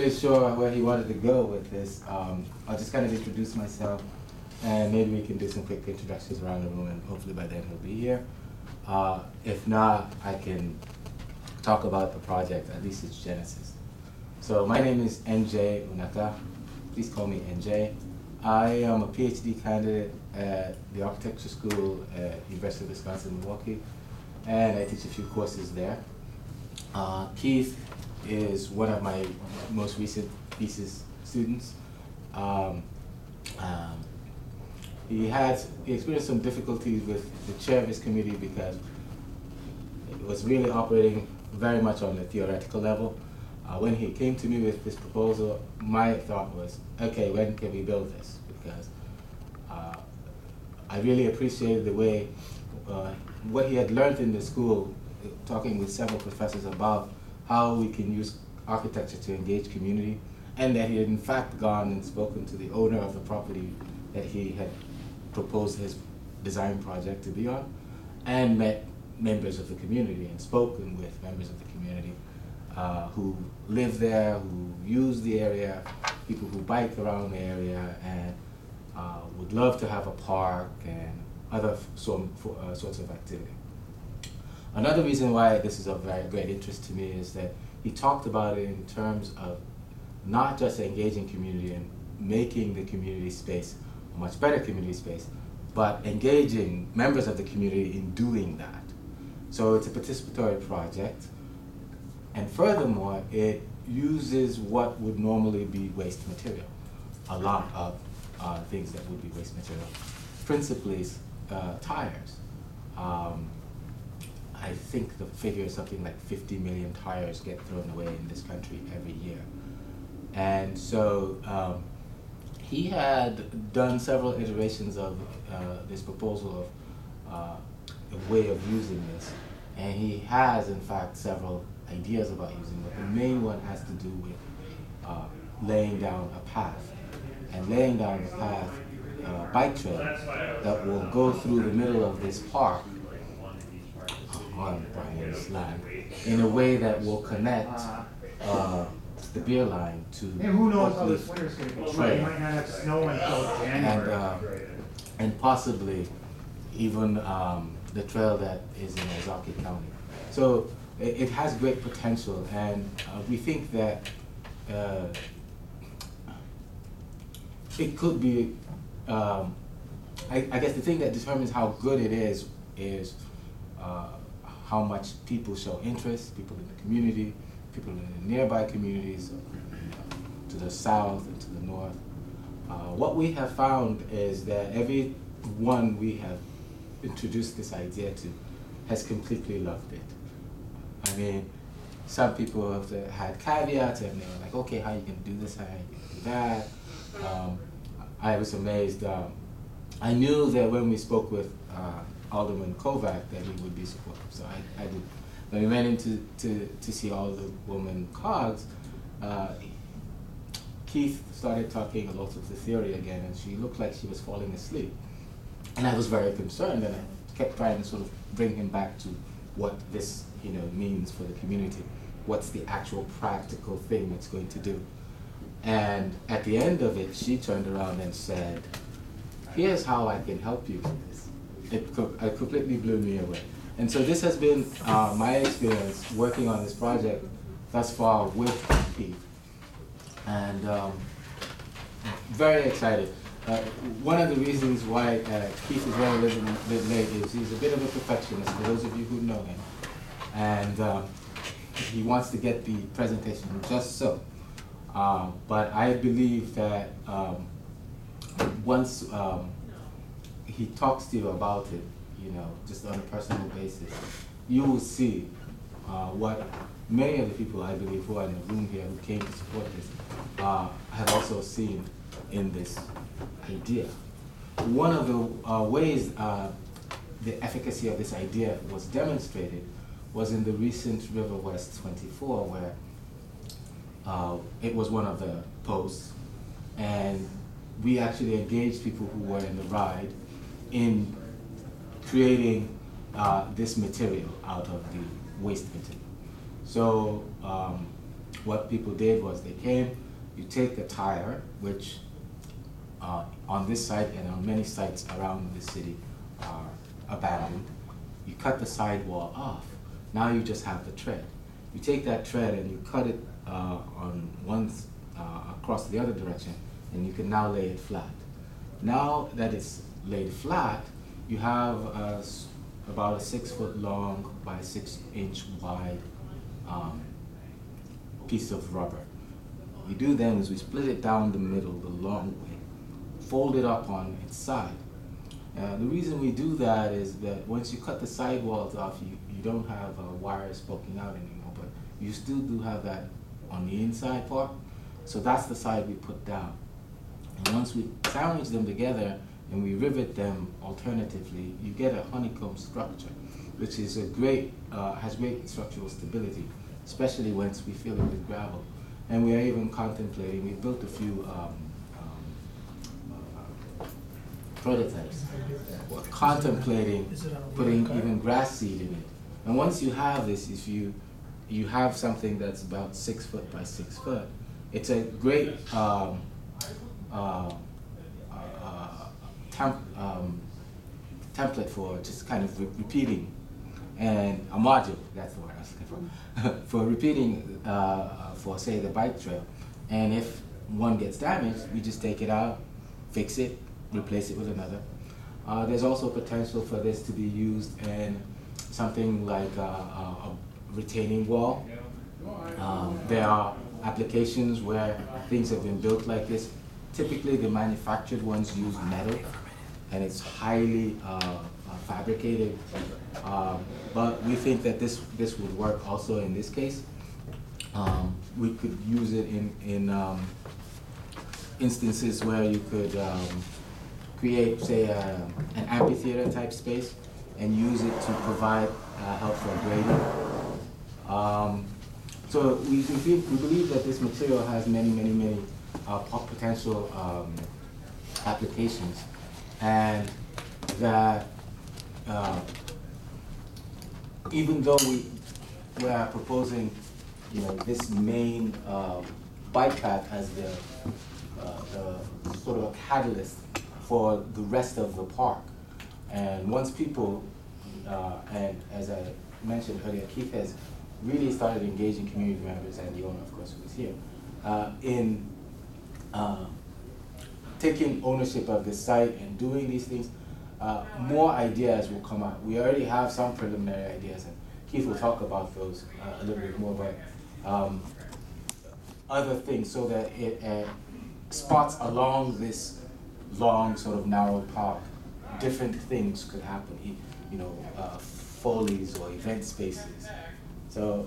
Really sure where he wanted to go with this. I'll just kind of introduce myself, and maybe we can do some quick introductions around the room, and hopefully by then he'll be here. If not, I can talk about the project, at least its genesis. So my name is NJ Unaka. Please call me NJ. I am a PhD candidate at the Architecture School at University of Wisconsin-Milwaukee, and I teach a few courses there. Keith is one of my most recent thesis students. Um, um, he experienced some difficulties with the chair of his committee because it was really operating very much on the theoretical level. When he came to me with this proposal, my thought was, okay, when can we build this? Because I really appreciated the way, what he had learned in the school, talking with several professors about how we can use architecture to engage community, and that he had in fact gone and spoken to the owner of the property that he had proposed his design project to be on, and met members of the community and spoken with members of the community who live there, who use the area, people who bike around the area, and would love to have a park and other sorts of activity. Another reason why this is of very great interest to me is that he talked about it in terms of not just engaging community and making the community space a much better community space, but engaging members of the community in doing that. So it's a participatory project, and furthermore, it uses what would normally be waste material, a lot of things that would be waste material, principally tires. I think the figure is something like 50 million tires get thrown away in this country every year. And so he had done several iterations of this proposal of a way of using this. And he has, in fact, several ideas about using it. The main one has to do with laying down a path. And laying down a path, bike trail, that will go through the middle of this park on Brian's land in a way that will connect the beer line to who knows how this winter's going to be? Trail. You might not have snow until January. And possibly even the trail that is in Ozaukee County. So it has great potential, and we think that it could be, I guess the thing that determines how good it is how much people show interest, people in the community, people in the nearby communities, to the south and to the north. What we have found is that everyone we have introduced this idea to has completely loved it. I mean, some people have had caveats and they were like, okay, how you can do this, how you can do that. I was amazed. I knew that when we spoke with Alderman Kovac that he would be supportive. So I did. When we went in to see Alderwoman Cogs, Keith started talking a lot of the theory again, and she looked like she was falling asleep. And I was very concerned, and I kept trying to sort of bring him back to what this means for the community. What's the actual practical thing it's going to do? And at the end of it, she turned around and said, here's how I can help you with this. It completely blew me away. And so this has been my experience working on this project thus far with Keith. And very excited. One of the reasons why Keith is running a little bit late is he's a bit of a perfectionist, for those of you who know him. And he wants to get the presentation just so. But I believe that once he talks to you about it, just on a personal basis, you will see what many of the people, I believe, who are in the room here who came to support this have also seen in this idea. One of the ways the efficacy of this idea was demonstrated was in the recent River West 24, where it was one of the posts, and we actually engaged people who were in the ride in creating this material out of the waste material. So what people did was they came, you take a tire, which on this site and on many sites around the city are abandoned. You cut the sidewall off. Now you just have the tread. You take that tread and you cut it on across the other direction, and you can now lay it flat. Now that it's laid flat, you have about a 6 foot long by 6 inch wide piece of rubber. What we do then is we split it down the middle the long way, fold it up on its side. The reason we do that is that once you cut the sidewalls off, you don't have wires poking out anymore, but you still do have that on the inside part. So that's the side we put down. And once we sandwich them together and we rivet them alternatively, you get a honeycomb structure, which is a great, has great structural stability, especially once we fill it with gravel. And we are even contemplating, we built a few prototypes. We're contemplating putting even grass seed in it. And once you have this, if you have something that's about 6 foot by 6 foot, it's a great template for just kind of repeating, and a module, that's the word I was looking for, for repeating for, say, the bike trail. And if one gets damaged, we just take it out, fix it, replace it with another. There's also potential for this to be used in something like a retaining wall. There are applications where things have been built like this. Typically, the manufactured ones use metal, and it's highly fabricated. But we think that this would work also in this case. We could use it in instances where you could create, say, an amphitheater type space and use it to provide help for grading. So we believe that this material has many potential applications, and that even though we are proposing, this main bike path as the sort of a catalyst for the rest of the park, and once people, and as I mentioned earlier, Keith has really started engaging community members, and the owner, of course, who is here, in taking ownership of the site and doing these things. More ideas will come out. We already have some preliminary ideas, and Keith will talk about those a little bit more, but other things, so that it spots along this long, sort of narrow park, different things could happen, folies or event spaces. So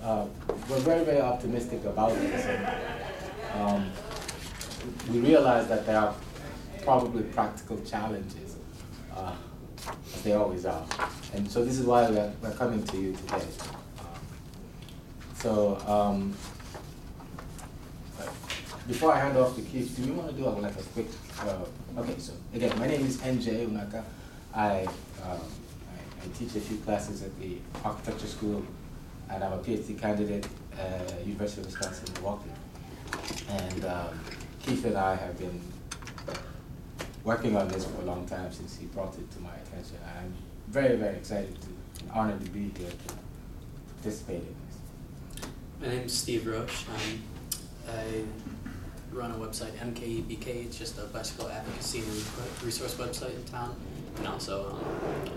we're very optimistic about this. And, we realize that there are probably practical challenges, as they always are. And so this is why we're coming to you today. Before I hand off to Keith, do you want to do like a quick, okay, so again, my name is NJ Unaka. I teach a few classes at the architecture school, and I'm a PhD candidate at University of Wisconsin-Milwaukee. And Keith and I have been working on this for a long time since he brought it to my attention. I'm very excited and honored to be here to participate in this. My name is Steve Roche. I run a website, MKEBK. It's just a bicycle advocacy and resource website in town. And also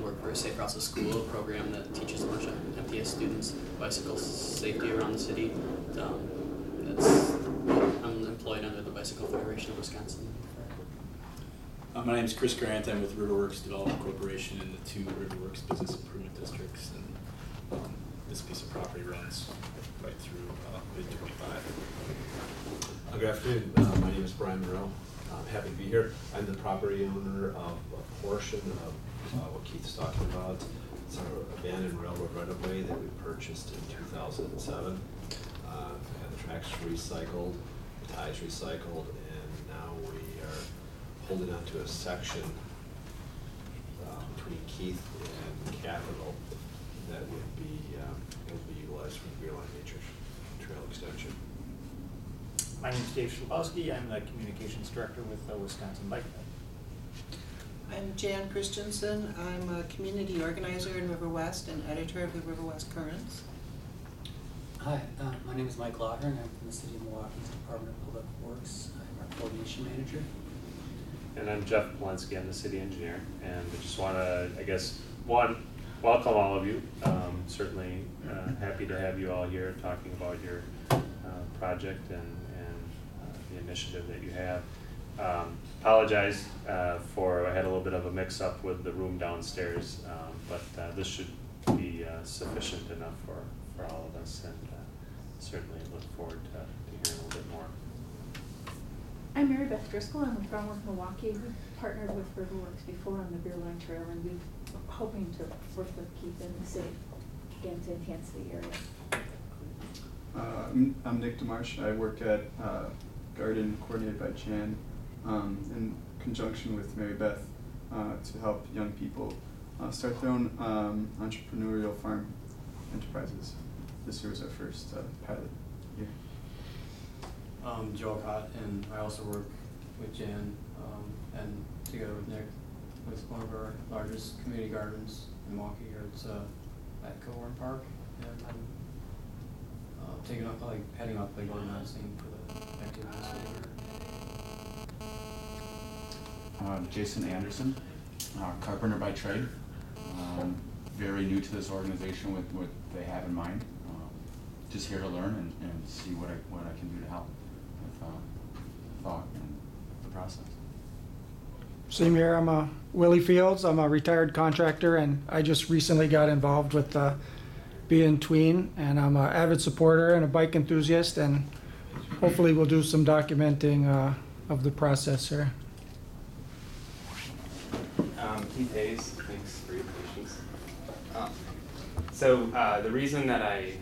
work for a Safe Routes to School program that teaches a bunch of MTS students bicycle safety around the city. I'm employed under the Bicycle Federation of Wisconsin. My name is Chris Grant. I'm with Riverworks Development Corporation in the 2 Riverworks Business Improvement Districts, and this piece of property runs right through mid-25. Good afternoon. My name is Brian Monroe. I'm happy to be here. I'm the property owner of a portion of what Keith's talking about. It's our abandoned railroad right-of-way that we purchased in 2007. Had the tracks recycled, the ties recycled, and now we are holding on to a section between Keith and Capitol that would be utilized for the Beer Line Nature Trail extension. My name is Dave Schlabowski. I'm the Communications Director with the Wisconsin Bike Ped. I'm Jan Christensen. I'm a community organizer in River West and editor of the River West Currents. Hi, my name is Mike Lawher, and I'm from the City of Milwaukee's Department of Public Works. I'm our coordination manager. And I'm Jeff Polensky. I'm the city engineer, and I just want to, I guess, welcome all of you. Certainly happy to have you all here talking about your project and the initiative that you have. Apologize for I had a little bit of a mix-up with the room downstairs, but this should be sufficient enough for all of us, and certainly look forward to hearing a little bit more. I'm Mary Beth Driscoll. I'm with Groundwork Milwaukee. We've partnered with Riverworks before on the Beer Line Trail, and we're hoping to work with Keith and the city again to enhance the area. I'm Nick DeMarsh. I work at Garden, coordinated by Jan, in conjunction with Mary Beth to help young people start their own entrepreneurial farm enterprises. This year was our first pilot year. Joe Cott, and I also work with Jan and together with Nick with one of our largest community gardens in Milwaukee here. It's at Coburn Park, and I'm heading up organizing for the activities over here. Jason Anderson, carpenter by trade. Very new to this organization with what they have in mind. Just here to learn and see what I can do to help with thought and the process. Same here. I'm Willie Fields. I'm a retired contractor, and I just recently got involved with Be In Tween, and I'm an avid supporter and a bike enthusiast, and hopefully we'll do some documenting of the process here. Keith Hayes, thanks for your patience. So the reason that I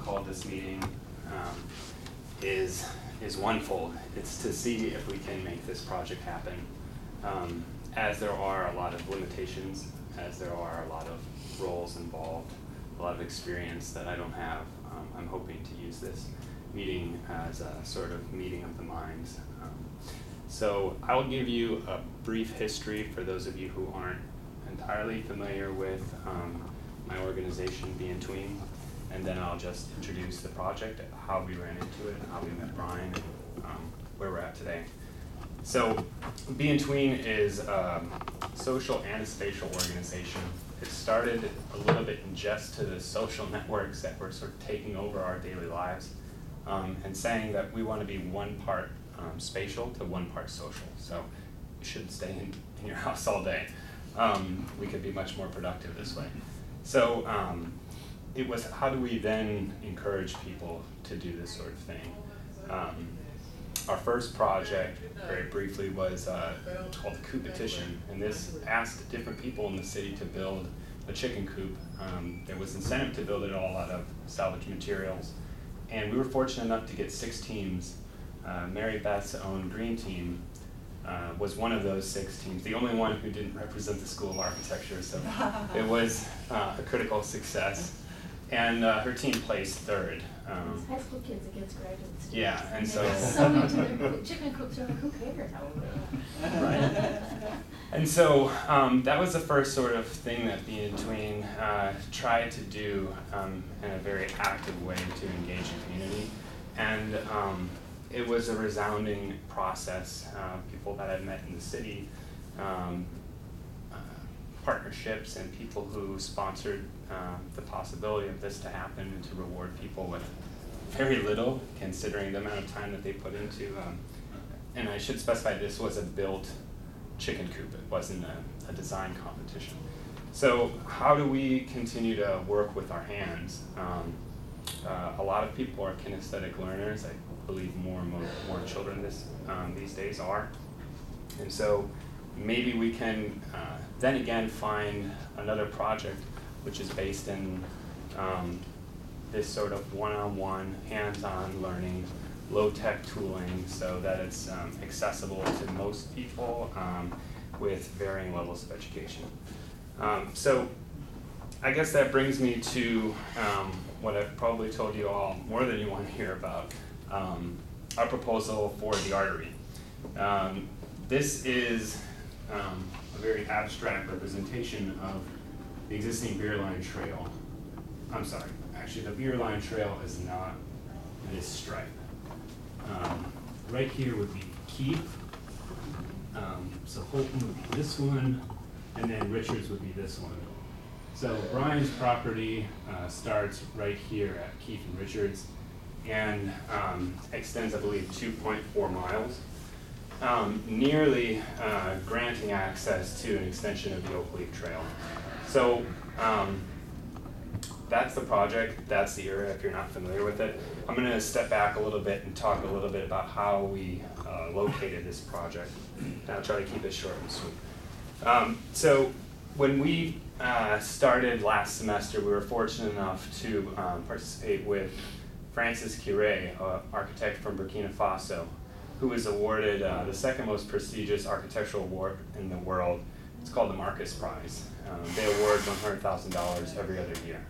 called this meeting is onefold. It's to see if we can make this project happen. As there are a lot of limitations, as there are a lot of roles involved, a lot of experience that I don't have, I'm hoping to use this meeting as a sort of meeting of the minds. So I'll give you a brief history for those of you who aren't entirely familiar with my organization, Be In Tween, and then I'll just introduce the project, how we ran into it, how we met Brian, and where we're at today. So Be In Tween is a social and a spatial organization. It started a little bit in jest to the social networks that were sort of taking over our daily lives, and saying that we want to be one part spatial to one part social. So you shouldn't stay in your house all day. We could be much more productive this way. So it was, how do we then encourage people to do this sort of thing? Our first project, very briefly, was called the Coop Petition, and this asked different people in the city to build a chicken coop. There was incentive to build it all out of salvage materials, and we were fortunate enough to get 6 teams. Mary Beth's own Green Team was one of those 6 teams, the only one who didn't represent the School of Architecture, so it was a critical success. And her team placed 3rd. High school kids against graduates. Yeah, and so into their chicken coops, are like, who cares? Right. And so that was the first sort of thing that Be In Tween tried to do in a very active way to engage the community. And it was a resounding process. People that I've met in the city, partnerships, and people who sponsored the possibility of this to happen and to reward people with very little, considering the amount of time that they put into. And I should specify, this was a built chicken coop. It wasn't a design competition. So how do we continue to work with our hands? A lot of people are kinesthetic learners. I believe more and more children these days are. And so maybe we can then again find another project which is based in this sort of one-on-one, hands-on learning, low-tech tooling, so that it's accessible to most people with varying levels of education. So I guess that brings me to what I've probably told you all more than you want to hear about. our proposal for the artery. This is a very abstract representation of the existing beer line trail. I'm sorry, actually the beer line trail is not this stripe. Right here would be Keith. So Holton would be this one, and then Richards would be this one. So Brian's property starts right here at Keith and Richards and extends, I believe, 2.4 miles, nearly granting access to an extension of the Oak Leaf Trail. So that's the project, that's the area if you're not familiar with it. I'm going to step back a little bit and talk a little bit about how we located this project. And I'll try to keep it short and sweet. So when we started last semester, we were fortunate enough to participate with Francis Curé, an architect from Burkina Faso, who was awarded the second most prestigious architectural award in the world. It's called the Marcus Prize. They award $100,000 every other year.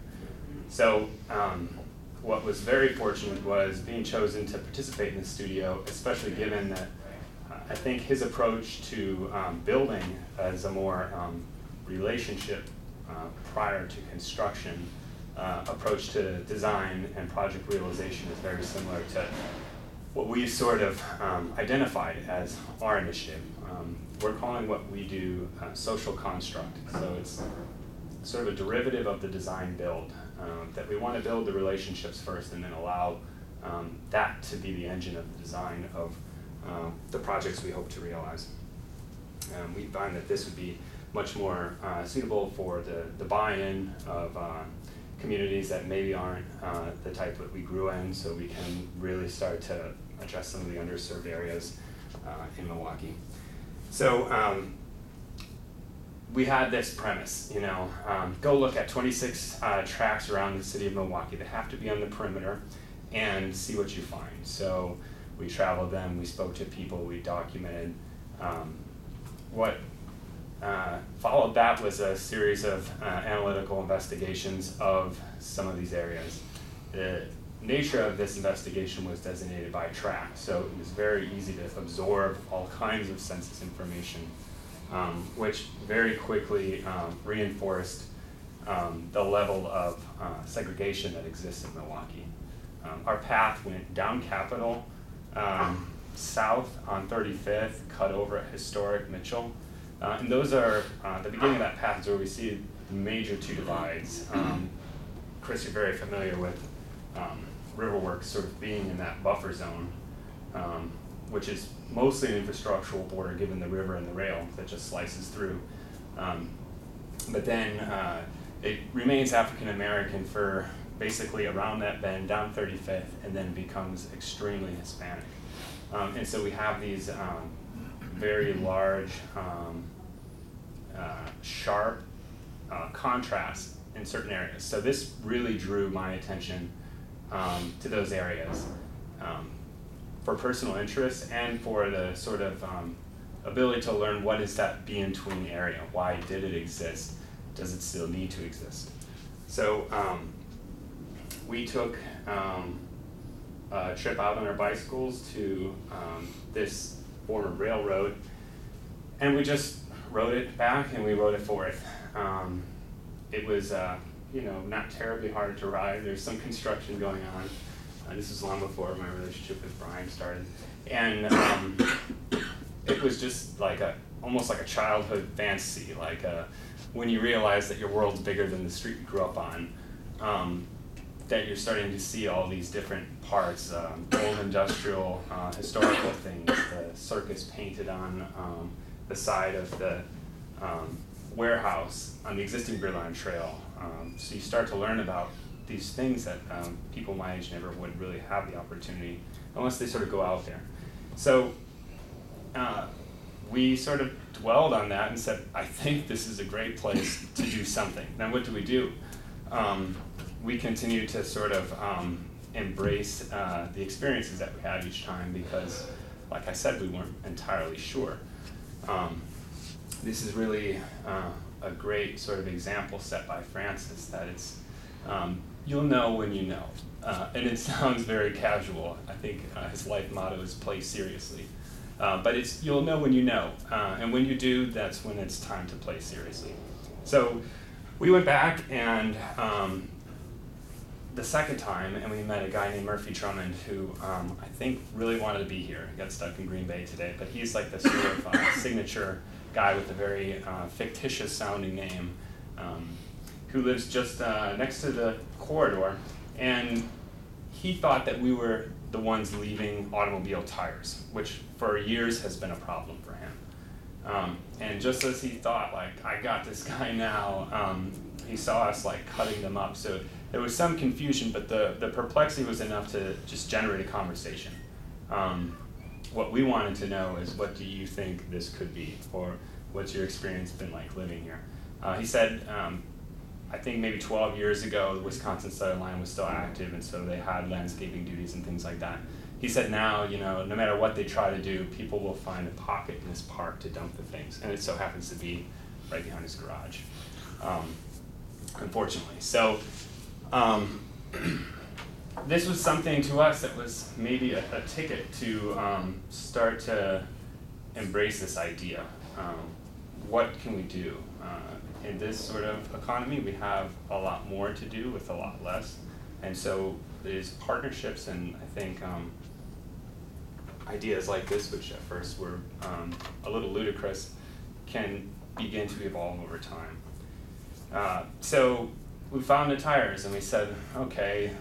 So what was very fortunate was being chosen to participate in the studio, especially given that I think his approach to building as a more relationship prior to construction approach to design and project realization is very similar to what we sort of identified as our initiative. We're calling what we do social construct. So it's sort of a derivative of the design build, that we want to build the relationships first and then allow that to be the engine of the design of the projects we hope to realize. We find that this would be much more suitable for the buy-in of communities that maybe aren't the type that we grew in, so we can really start to address some of the underserved areas in Milwaukee. So we had this premise, you know, go look at 26 tracks around the city of Milwaukee that have to be on the perimeter and see what you find. So we traveled them, we spoke to people, we documented. What followed that was a series of analytical investigations of some of these areas. The nature of this investigation was designated by track, so it was very easy to absorb all kinds of census information, which very quickly reinforced the level of segregation that exists in Milwaukee. Our path went down Capitol, south on 35th, cut over at historic Mitchell. And those are, the beginning of that path is where we see the major two divides. Chris, you're very familiar with Riverworks sort of being in that buffer zone, which is mostly an infrastructural border given the river and the rail that just slices through. But then it remains African American for basically around that bend, down 35th, and then becomes extremely Hispanic. And so we have these very large, sharp contrasts in certain areas. So this really drew my attention to those areas for personal interest and for the sort of ability to learn what is that be-in-tween area, why did it exist, does it still need to exist. So we took a trip out on our bicycles to this former railroad, and we just rode it back and we rode it forth. It was you know, not terribly hard to ride. There's some construction going on. This was long before my relationship with Brian started. And it was just like almost like a childhood fantasy, like when you realize that your world's bigger than the street you grew up on, that you're starting to see all these different parts, old industrial, historical things, the circus painted on the side of the warehouse on the existing Beer Line Trail. So you start to learn about these things that people my age never would really have the opportunity unless they sort of go out there. So we sort of dwelled on that and said, I think this is a great place to do something. Now what do? We continued to sort of embrace the experiences that we had each time because, like I said, we weren't entirely sure. This is really a great sort of example set by Francis that it's you'll know when you know. And it sounds very casual. I think his life motto is play seriously. But you'll know when you know. And when you do, that's when it's time to play seriously. So we went back and the second time, and we met a guy named Murphy Drummond who I think really wanted to be here. He got stuck in Green Bay today, but he's like the sort of signature guy with a very fictitious sounding name who lives just next to the corridor. And he thought that we were the ones leaving automobile tires, which for years has been a problem for him. And just as he thought, like, I got this guy now, he saw us like cutting them up. So there was some confusion, but the perplexity was enough to just generate a conversation. What we wanted to know is, what do you think this could be? Or what's your experience been like living here? He said, I think maybe 12 years ago, the Wisconsin Southern Line was still active, and so they had landscaping duties and things like that. He said now, no matter what they try to do, people will find a pocket in this park to dump the things, and it so happens to be right behind his garage, unfortunately. So this was something to us that was maybe a ticket to start to embrace this idea. What can we do? In this sort of economy, we have a lot more to do with a lot less. And so these partnerships and I think ideas like this, which at first were a little ludicrous, can begin to evolve over time. So we found the tires and we said, okay,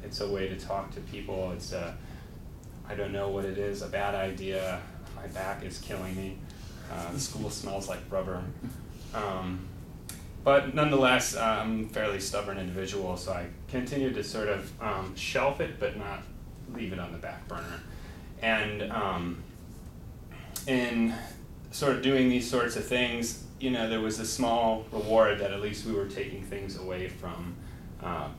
it's a way to talk to people. It's I don't know what it is, a bad idea. My back is killing me. The school smells like rubber. But nonetheless, I'm a fairly stubborn individual, so I continued to sort of shelf it, but not leave it on the back burner. And in sort of doing these sorts of things, there was a small reward that at least we were taking things away from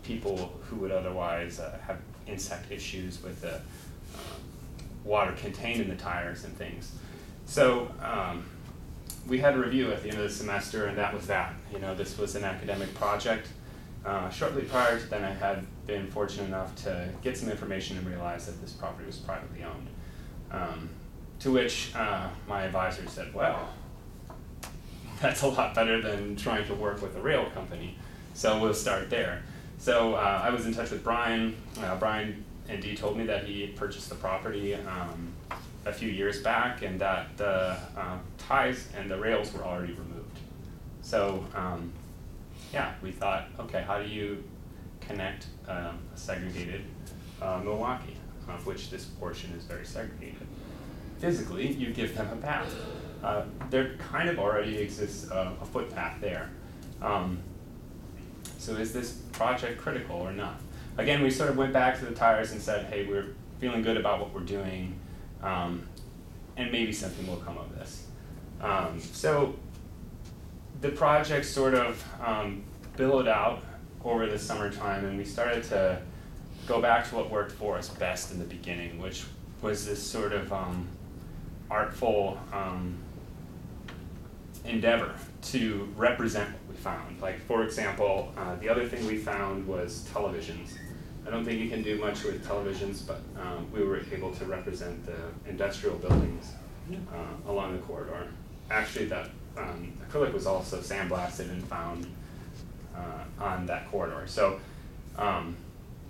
people who would otherwise have insect issues with the water contained in the tires and things. So we had a review at the end of the semester, and that was that. This was an academic project. Shortly prior to then, I had been fortunate enough to get some information and realize that this property was privately owned. To which my advisor said, well, that's a lot better than trying to work with a rail company, so we'll start there. So I was in touch with Brian. Brian indeed told me that he had purchased the property a few years back, and that the ties and the rails were already removed. So we thought, okay, how do you connect a segregated Milwaukee, of which this portion is very segregated? Physically, you give them a path. There kind of already exists a footpath there. So is this project critical or not? Again, we sort of went back to the tires and said, hey, we're feeling good about what we're doing. And maybe something will come of this. So the project sort of billowed out over the summertime, and we started to go back to what worked for us best in the beginning, which was this sort of artful endeavor to represent what we found. Like, for example, the other thing we found was televisions. I don't think you can do much with televisions, but we were able to represent the industrial buildings along the corridor. Actually, that acrylic was also sandblasted and found on that corridor. So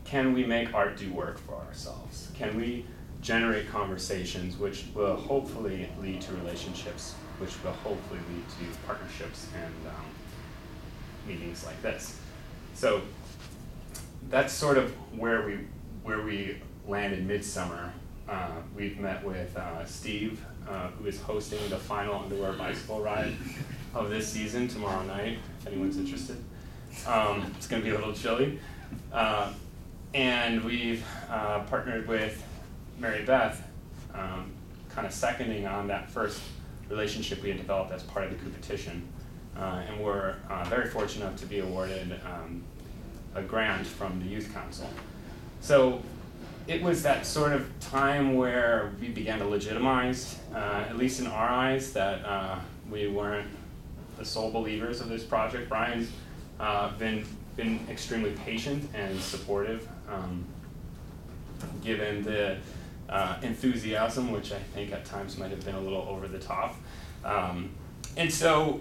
can we make art do work for ourselves? Can we generate conversations which will hopefully lead to relationships, which will hopefully lead to partnerships and meetings like this? So that's sort of where we landed midsummer. We've met with Steve, who is hosting the final underwear bicycle ride of this season tomorrow night, if anyone's interested. It's going to be a little chilly. And we've partnered with Mary Beth, kind of seconding on that first relationship we had developed as part of the competition. And we're very fortunate enough to be awarded a grant from the Youth Council. So it was that sort of time where we began to legitimize, at least in our eyes, that we weren't the sole believers of this project. Brian's been been extremely patient and supportive, given the enthusiasm, which I think at times might have been a little over the top. And so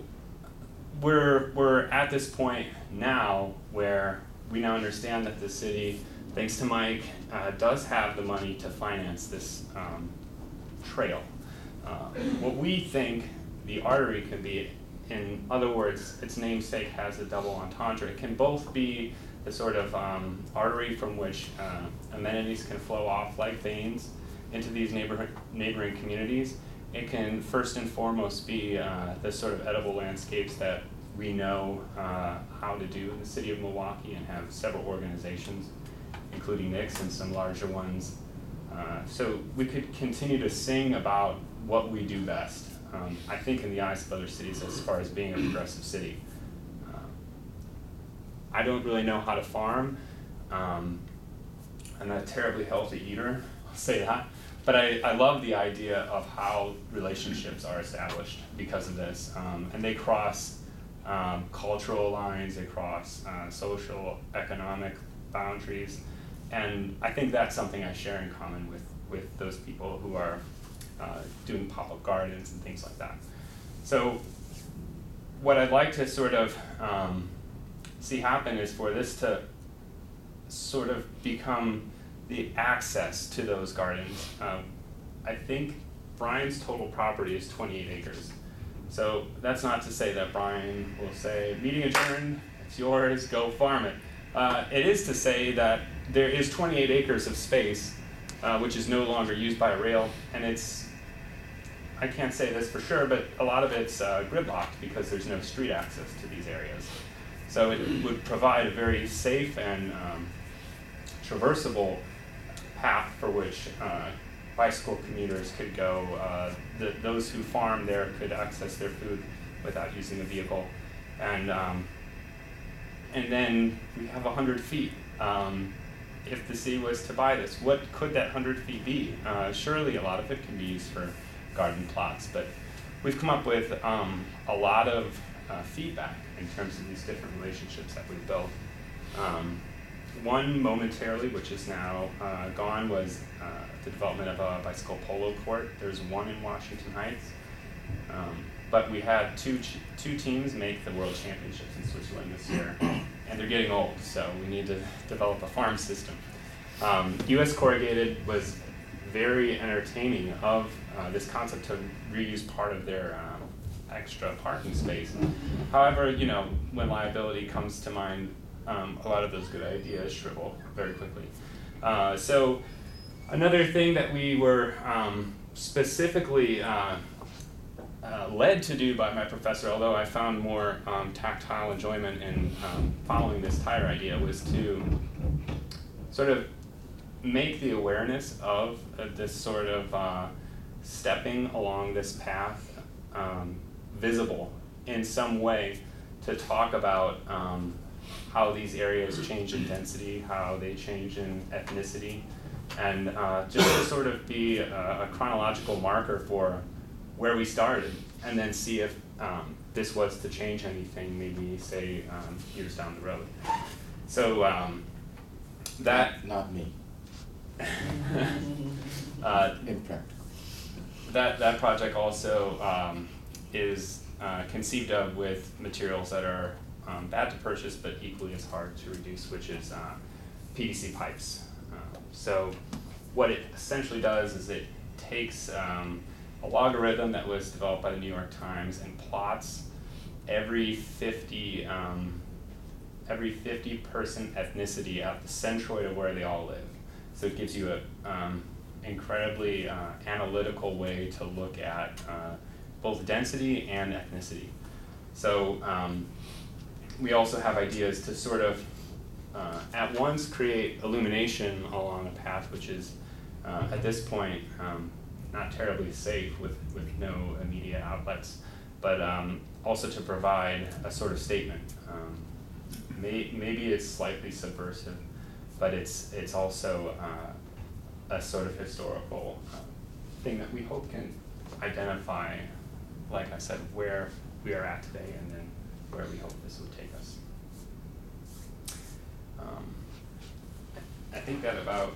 we're at this point now where we now understand that the city, thanks to Mike, does have the money to finance this trail. What we think the artery can be, in other words, its namesake has a double entendre. It can both be the sort of artery from which amenities can flow off like veins into these neighboring communities. It can first and foremost be the sort of edible landscapes that we know how to do in the city of Milwaukee and have several organizations, including Nix and some larger ones. So we could continue to sing about what we do best, I think in the eyes of other cities as far as being a progressive city. I don't really know how to farm. I'm not a terribly healthy eater, I'll say that. But I love the idea of how relationships are established because of this. And they cross cultural lines, they cross social, economic boundaries. And I think that's something I share in common with those people who are doing pop-up gardens and things like that. So what I'd like to sort of see happen is for this to sort of become the access to those gardens. I think Brian's total property is 28 acres. So that's not to say that Brian will say, meeting adjourned, it's yours, go farm it. It is to say that there is 28 acres of space which is no longer used by rail, and it's, I can't say this for sure, but a lot of it's gridlocked because there's no street access to these areas. So it would provide a very safe and traversable path for which bicycle commuters could go. Those who farm there could access their food without using a vehicle. And then we have 100 feet. If the city was to buy this, what could that 100 feet be? Surely a lot of it can be used for garden plots, but we've come up with a lot of feedback in terms of these different relationships that we've built. One momentarily, which is now gone, was the development of a bicycle polo court. There's one in Washington Heights, but we had two teams make the World Championships in Switzerland this year, and they're getting old, so we need to develop a farm system. US Corrugated was very entertaining of this concept to reuse part of their extra parking space. However, you know, when liability comes to mind, a lot of those good ideas shrivel very quickly. So another thing that we were specifically led to do by my professor, although I found more tactile enjoyment in following this tire idea, was to sort of make the awareness of this sort of stepping along this path visible in some way, to talk about how these areas change in density, how they change in ethnicity, and just to sort of be a chronological marker for where we started, and then see if this was to change anything, maybe say years down the road. So that not me. Impractical. That project also is conceived of with materials that are bad to purchase but equally as hard to reduce, which is PVC pipes. So what it essentially does is it takes a logarithm that was developed by the New York Times and plots every 50 person ethnicity at the centroid of where they all live. So it gives you a incredibly analytical way to look at both density and ethnicity. So we also have ideas to sort of at once create illumination along a path which is at this point not terribly safe with no immediate outlets, but also to provide a sort of statement. Maybe it's slightly subversive, but it's also a sort of historical thing that we hope can identify, like I said, where we are at today and then where we hope this will take us. I think that about